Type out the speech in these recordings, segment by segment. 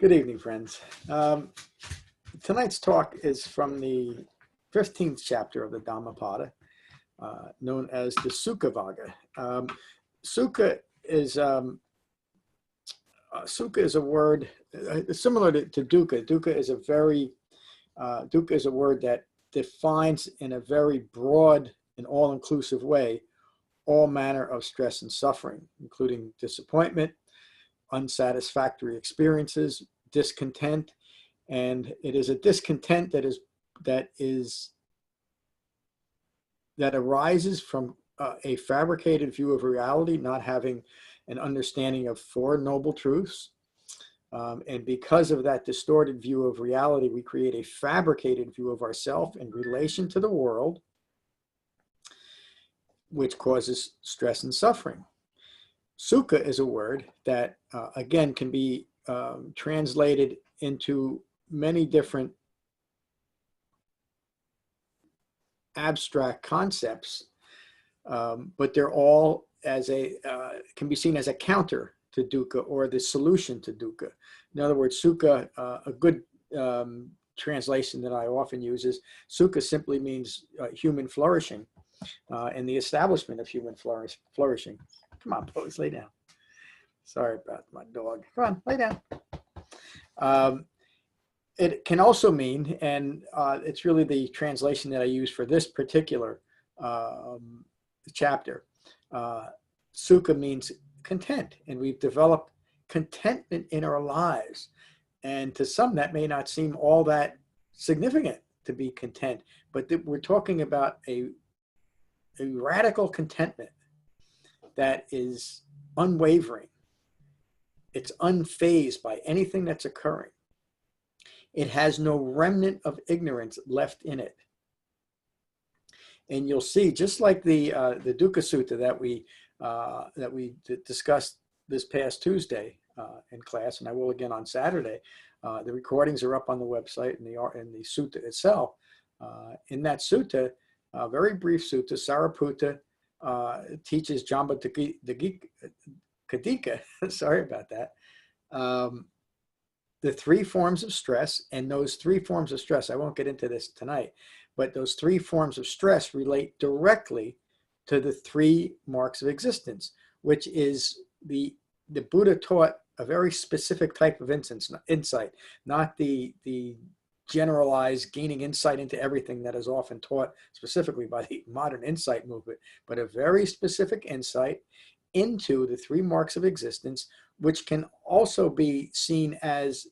Good evening, friends. Tonight's talk is from the 15th chapter of the Dhammapada, known as the Sukhavagga. Sukha is Sukha is a word similar to dukkha. Dukkha is a word that defines in a very broad and all-inclusive way all manner of stress and suffering, including disappointment, unsatisfactory experiences, discontent, and it is a discontent that arises from a fabricated view of reality, not having an understanding of four noble truths. And because of that distorted view of reality, we create a fabricated view of ourselves in relation to the world, which causes stress and suffering. Sukha is a word that, again, can be translated into many different abstract concepts, but they're all can be seen as a counter to dukkha or the solution to dukkha. In other words, sukha, a good translation that I often use is sukha simply means human flourishing and the establishment of human flourishing. Come on, Pose, lay down. Sorry about my dog. Come on, lay down. It can also mean, and it's really the translation that I use for this particular chapter, sukha means content, and we've developed contentment in our lives. And to some, that may not seem all that significant to be content, but we're talking about a radical contentment that is unwavering. It's unfazed by anything that's occurring. It has no remnant of ignorance left in it. And you'll see, just like the Dukkha Sutta that we discussed this past Tuesday in class, and I will again on Saturday. The recordings are up on the website and the sutta itself. In that sutta, a very brief sutta, Sariputta teaches Kadika, sorry about that, the three forms of stress, and those three forms of stress, I won't get into this tonight, but those three forms of stress relate directly to the three marks of existence, which is the Buddha taught a very specific type of insight, not the generalized gaining insight into everything that is often taught specifically by the modern insight movement, but a very specific insight into the three marks of existence, which can also be seen as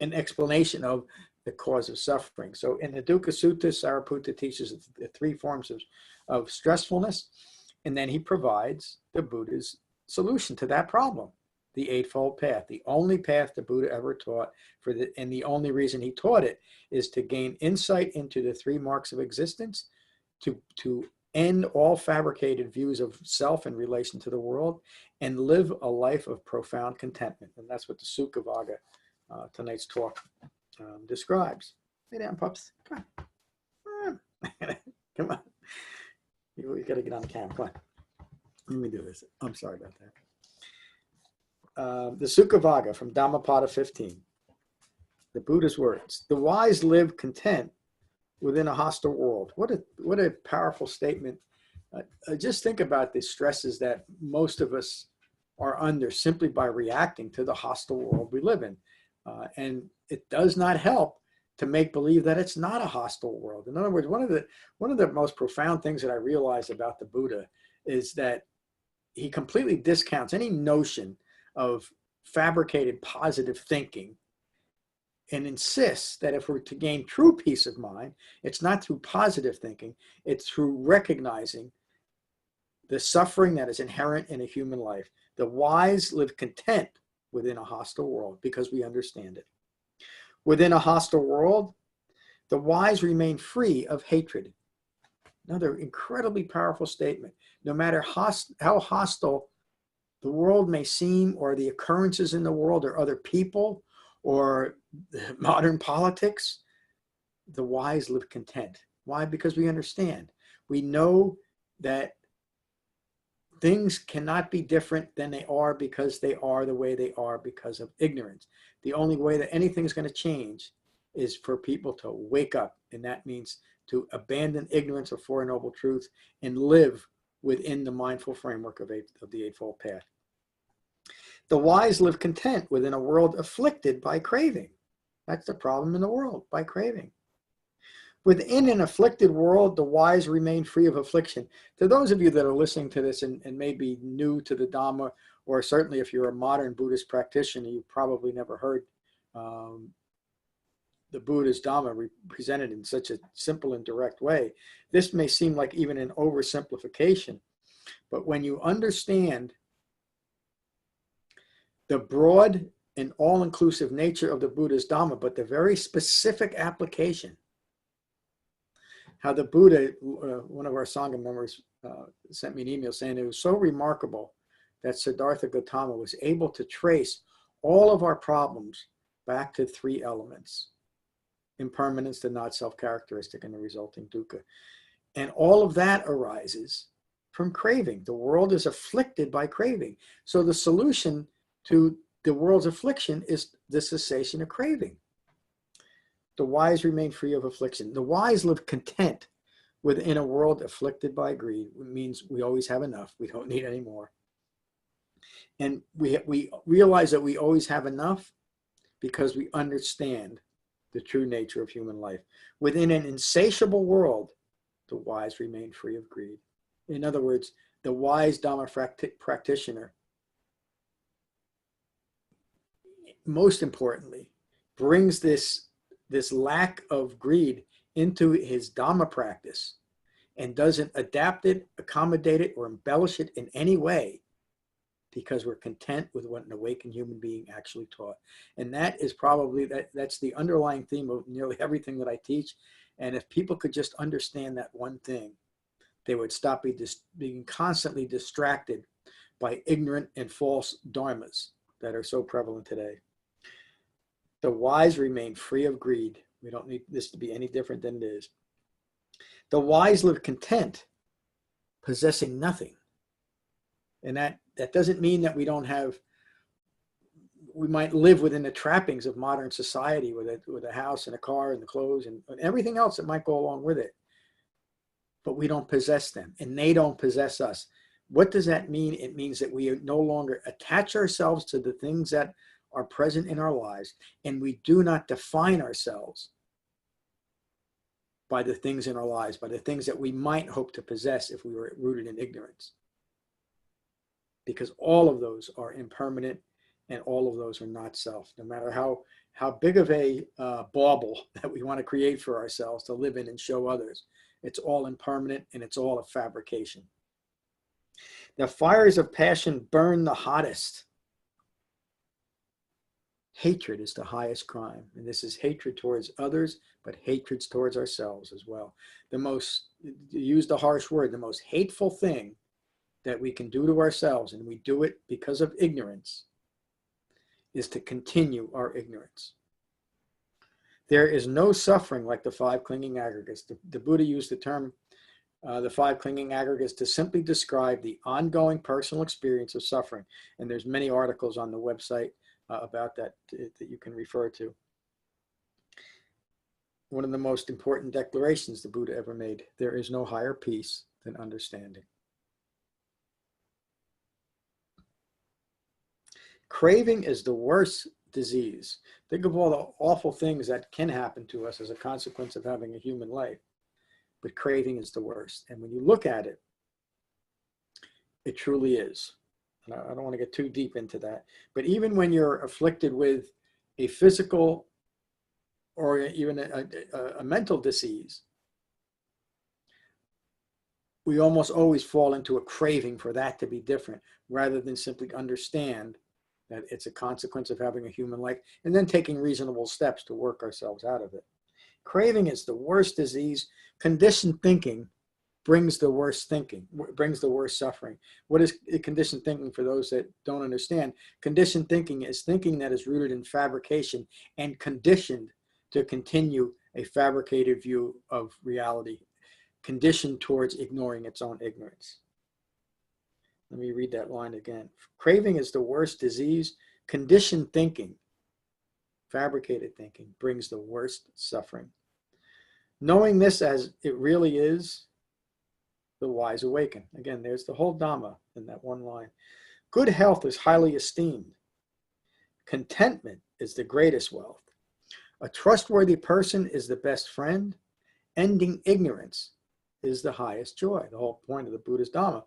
an explanation of the cause of suffering. So in the Dukkha Sutta, Sariputta teaches the three forms of stressfulness, and then he provides the Buddha's solution to that problem, the Eightfold Path, the only path the Buddha ever taught, and the only reason he taught it is to gain insight into the three marks of existence, to end all fabricated views of self in relation to the world, and live a life of profound contentment. And that's what the Sukhavagga, tonight's talk, describes. Lay down, pups. Come on. Come on. You got to get on the camera. Come on. Let me do this. I'm sorry about that. The Sukhavagga from Dhammapada 15. The Buddha's words. The wise live content within a hostile world. What a powerful statement. Just think about the stresses that most of us are under simply by reacting to the hostile world we live in. And it does not help to make believe that it's not a hostile world. In other words, one of the most profound things that I realize about the Buddha is that he completely discounts any notion of fabricated positive thinking, and insists that if we're to gain true peace of mind, it's not through positive thinking, it's through recognizing the suffering that is inherent in a human life. The wise live content within a hostile world because we understand it. Within a hostile world, the wise remain free of hatred. Another incredibly powerful statement. No matter how hostile the world may seem, or the occurrences in the world, or other people, or modern politics, the wise live content. Why? Because we understand. We know that things cannot be different than they are because they are the way they are because of ignorance. The only way that anything's going to change is for people to wake up, and that means to abandon ignorance of Four Noble Truths and live within the mindful framework of the Eightfold Path. The wise live content within a world afflicted by craving. That's the problem in the world, by craving. Within an afflicted world, the wise remain free of affliction. To those of you that are listening to this and may be new to the Dhamma, or certainly if you're a modern Buddhist practitioner, you've probably never heard the Buddha's Dhamma presented in such a simple and direct way. This may seem like even an oversimplification, but when you understand the broad and all-inclusive nature of the Buddha's Dhamma, but the very specific application, how the Buddha, one of our Sangha members sent me an email saying it was so remarkable that Siddhartha Gautama was able to trace all of our problems back to three elements: impermanence, the not self-characteristic, and the resulting dukkha. And all of that arises from craving. The world is afflicted by craving. So the solution to the world's affliction is the cessation of craving. The wise remain free of affliction. The wise live content within a world afflicted by greed. It means we always have enough. We don't need any more. And we realize that we always have enough because we understand the true nature of human life. Within an insatiable world, the wise remain free of greed. In other words, the wise Dhamma practitioner, most importantly, brings this lack of greed into his Dhamma practice and doesn't adapt it, accommodate it, or embellish it in any way, because we're content with what an awakened human being actually taught. And that is probably, that's the underlying theme of nearly everything that I teach. And if people could just understand that one thing, they would stop being constantly distracted by ignorant and false dharmas that are so prevalent today. The wise remain free of greed. We don't need this to be any different than it is. The wise live content, possessing nothing. And that doesn't mean that we might live within the trappings of modern society with a house and a car and the clothes and everything else that might go along with it. But we don't possess them, and they don't possess us. What does that mean? It means that we no longer attach ourselves to the things that are present in our lives, and we do not define ourselves by the things in our lives, by the things that we might hope to possess if we were rooted in ignorance. Because all of those are impermanent, and all of those are not self. No matter how big of a bauble that we want to create for ourselves to live in and show others, it's all impermanent, and it's all a fabrication. The fires of passion burn the hottest. Hatred is the highest crime, and this is hatred towards others, but hatred towards ourselves as well. The most, to use the harsh word, the most hateful thing that we can do to ourselves, and we do it because of ignorance, is to continue our ignorance. There is no suffering like the five clinging aggregates. The Buddha used the term, the five clinging aggregates, to simply describe the ongoing personal experience of suffering. And there's many articles on the website about that you can refer to. One of the most important declarations the Buddha ever made: there is no higher peace than understanding. Craving is the worst disease. Think of all the awful things that can happen to us as a consequence of having a human life. But craving is the worst. And when you look at it, it truly is. And I don't want to get too deep into that. But even when you're afflicted with a physical or even a mental disease, we almost always fall into a craving for that to be different, rather than simply understand that it's a consequence of having a human life and then taking reasonable steps to work ourselves out of it. Craving is the worst disease. Conditioned thinking brings the worst thinking, brings the worst suffering. What is conditioned thinking for those that don't understand? Conditioned thinking is thinking that is rooted in fabrication and conditioned to continue a fabricated view of reality, conditioned towards ignoring its own ignorance. Let me read that line again. Craving is the worst disease. Conditioned thinking, fabricated thinking, brings the worst suffering. Knowing this as it really is, the wise awaken. Again, there's the whole Dhamma in that one line. Good health is highly esteemed. Contentment is the greatest wealth. A trustworthy person is the best friend. Ending ignorance is the highest joy. The whole point of the Buddha's Dhamma.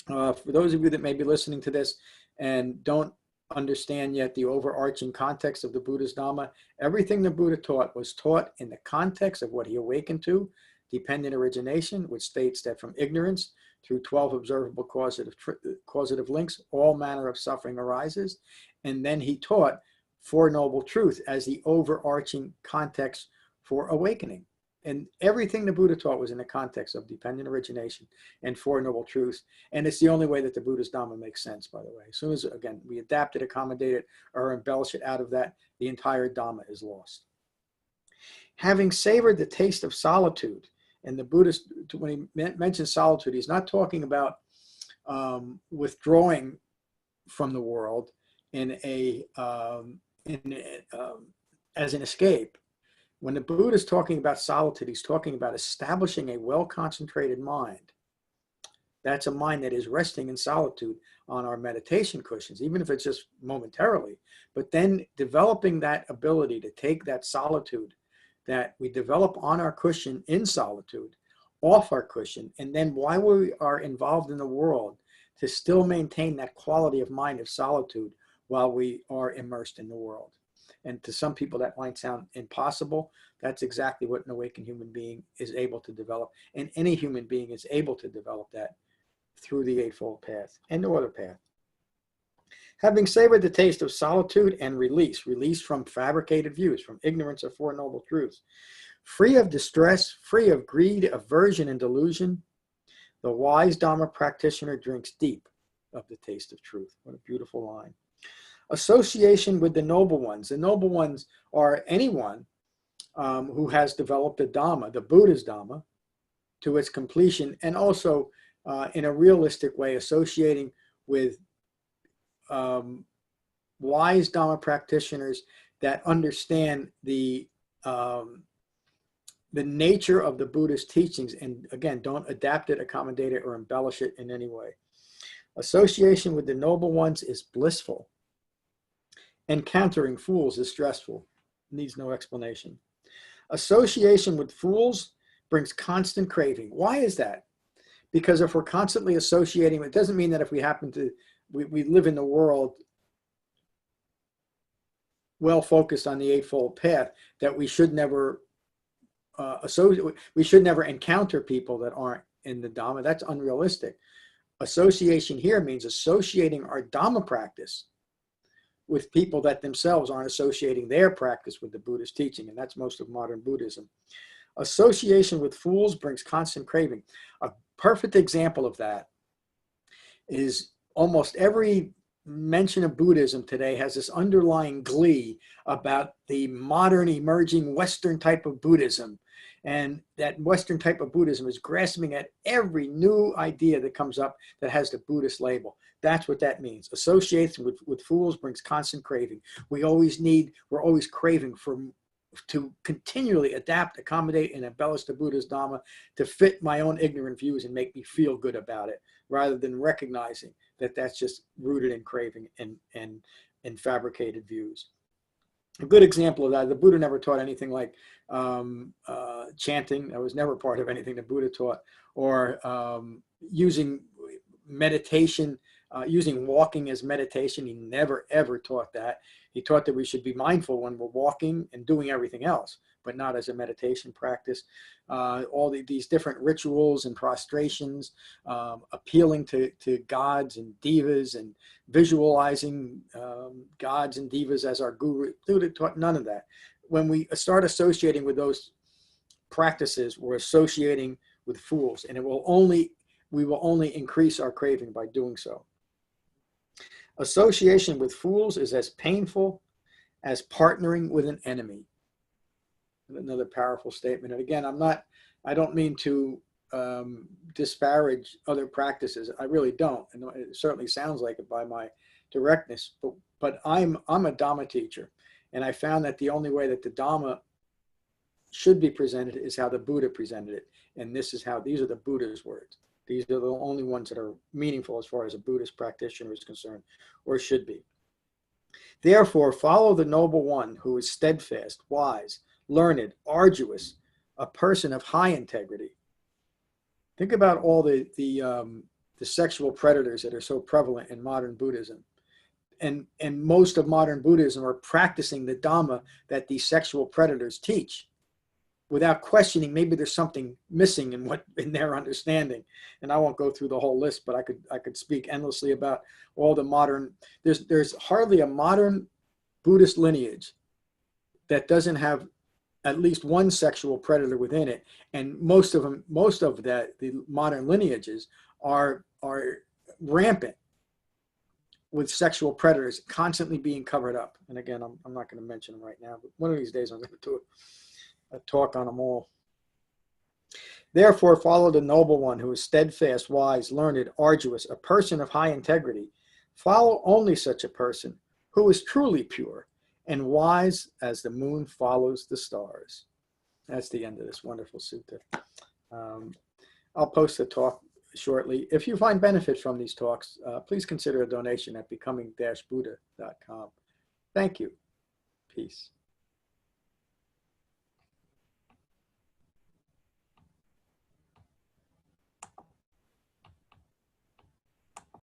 For those of you that may be listening to this and don't understand yet the overarching context of the Buddha's Dhamma, everything the Buddha taught was taught in the context of what he awakened to, dependent origination, which states that from ignorance through 12 observable causative links, all manner of suffering arises. And then he taught Four Noble Truths as the overarching context for awakening. And everything the Buddha taught was in the context of dependent origination and Four Noble Truths. And it's the only way that the Buddha's Dhamma makes sense, by the way. As soon as, again, we adapt it, accommodate it, or embellish it out of that, the entire Dhamma is lost. Having savored the taste of solitude, and the Buddhist, when he mentions solitude, he's not talking about withdrawing from the world as an escape. When the Buddha is talking about solitude, he's talking about establishing a well-concentrated mind. That's a mind that is resting in solitude on our meditation cushions, even if it's just momentarily. But then developing that ability to take that solitude that we develop on our cushion in solitude, off our cushion, and then while we are involved in the world, to still maintain that quality of mind of solitude while we are immersed in the world. And to some people that might sound impossible. That's exactly what an awakened human being is able to develop. And any human being is able to develop that through the Eightfold Path and no other path. Having savored the taste of solitude and release from fabricated views, from ignorance of Four Noble Truths, free of distress, free of greed, aversion, and delusion, the wise Dhamma practitioner drinks deep of the taste of truth. What a beautiful line. Association with the noble ones. The noble ones are anyone who has developed the Dhamma, the Buddha's Dhamma, to its completion, and also in a realistic way associating with wise Dhamma practitioners that understand the nature of the Buddha's teachings, and again, don't adapt it, accommodate it, or embellish it in any way. Association with the noble ones is blissful. Encountering fools is stressful. Needs no explanation. Association with fools brings constant craving. Why is that? Because if we're constantly associating, it doesn't mean that if we happen to, we live in the world well focused on the Eightfold Path, that we should never we should never encounter people that aren't in the Dhamma. That's unrealistic. Association here means associating our Dhamma practice with people that themselves aren't associating their practice with the Buddhist teaching, and that's most of modern Buddhism. Association with fools brings constant craving. A perfect example of that is almost every mention of Buddhism today has this underlying glee about the modern emerging Western type of Buddhism. And that Western type of Buddhism is grasping at every new idea that comes up that has the Buddhist label. That's what that means. Association with fools brings constant craving. We're always craving to continually adapt, accommodate, and embellish the Buddha's Dhamma to fit my own ignorant views and make me feel good about it, rather than recognizing that that's just rooted in craving and fabricated views. A good example of that, the Buddha never taught anything like chanting. That was never part of anything the Buddha taught, or using meditation, using walking as meditation. He never, ever taught that. He taught that we should be mindful when we're walking and doing everything else, but not as a meditation practice. All these different rituals and prostrations, appealing to gods and devas and visualizing gods and devas as our guru. Buddha taught none of that. When we start associating with those practices, we're associating with fools, and we will only increase our craving by doing so. Association with fools is as painful as partnering with an enemy. Another powerful statement. And again, I don't mean to disparage other practices. I really don't, and it certainly sounds like it by my directness. But I'm a Dhamma teacher, and I found that the only way that the Dhamma should be presented is how the Buddha presented it, and these are the Buddha's words. These are the only ones that are meaningful as far as a Buddhist practitioner is concerned, or should be. Therefore, follow the noble one who is steadfast, wise, learned, arduous, a person of high integrity. Think about all the sexual predators that are so prevalent in modern Buddhism. And most of modern Buddhism are practicing the Dhamma that these sexual predators teach, without questioning. Maybe there's something missing in their understanding. And I won't go through the whole list, but I could speak endlessly about all the modern. There's hardly a modern Buddhist lineage that doesn't have at least one sexual predator within it, and most of the modern lineages are rampant with sexual predators constantly being covered up. And again, I'm not going to mention them right now, but one of these days I'm going to do a talk on them all. Therefore, follow the noble one who is steadfast, wise, learned, arduous, a person of high integrity. Follow only such a person who is truly pure and wise as the moon follows the stars. That's the end of this wonderful sutta. I'll post the talk shortly. If you find benefit from these talks, please consider a donation at becoming-buddha.com. Thank you. Peace.